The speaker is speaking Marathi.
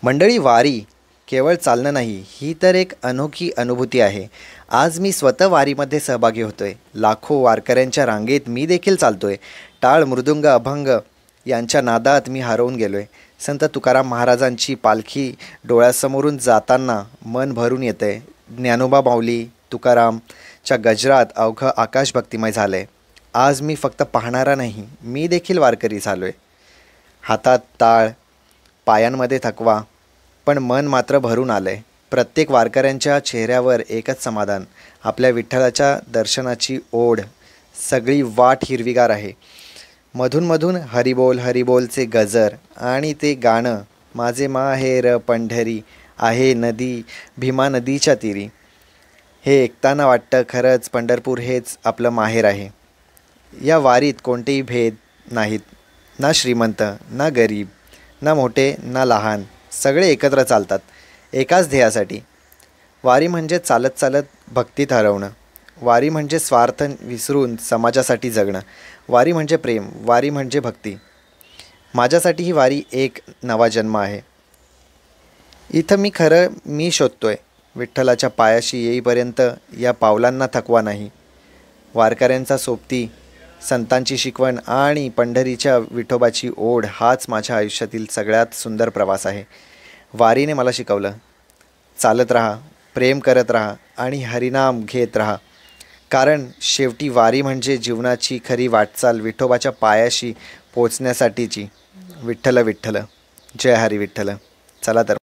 मंडळी, वारी केवळ चालणं नाही, ही तर एक अनोखी अनुभूती आहे. आज मी स्वतः वारीमध्ये सहभागी होतोय. लाखो वारकऱ्यांच्या रांगेत मी देखील चालतोय. टाळ, मृदुंग, अभंग यांच्या नादात मी हरवून गेलोय. संत तुकाराम महाराजांची पालखी डोळ्यासमोरून जाताना मन भरून येतंय. ज्ञानोबा माऊली तुकारामच्या गजरात अवघं आकाश भक्तिमय झालंय. आज मी फक्त पाहणारा नाही, मी देखील वारकरी झालोय. हातात टाळ, पायांमध्ये थकवा, पण मन मात्र भरून आलंय. प्रत्येक वारकऱ्यांच्या चेहऱ्यावर एकच समाधान, आपल्या विठ्ठलाच्या दर्शनाची ओढ. सगळी वाट हिरवीगार आहे. मधून हरिबोल हरिबोलचे गजर आणि ते गाणं, माझे माहेर पंढरी आहे नदी भीमा नदीच्या तीरी. हे ऐकताना वाटतं खरंच पंढरपूर हेच आपलं माहेर आहे. या वारीत कोणतेही भेद नाहीत, ना श्रीमंत ना गरीब, ना मोठे ना लहान, सगळे एकत्र चालतात एकाच ध्येयासाठी. वारी म्हणजे चालत चालत भक्तीत हरवणं. वारी म्हणजे स्वार्थ विसरून समाजासाठी जगणं. वारी म्हणजे प्रेम, वारी म्हणजे भक्ती. माझ्यासाठी ही वारी एक नवा जन्म आहे. इथं मी शोधतोय. विठ्ठलाच्या पायाशी येईपर्यंत या पावलांना थकवा नाही. वारकऱ्यांचा सोबती, संतांची शिकवण आणि पंढरीच्या विठोबाची ओढ हाच माझ्या आयुष्यातील सगळ्यात सुंदर प्रवास आहे. वारीने मला शिकवलं, चालत राहा, प्रेम करत राहा आणि हरिनाम घेत राहा. कारण शेवटी वारी म्हणजे जीवनाची खरी वाटचाल विठोबाच्या पायाशी पोचण्यासाठीची. विठ्ठल विठ्ठल, जय हरी विठ्ठल. चला तर.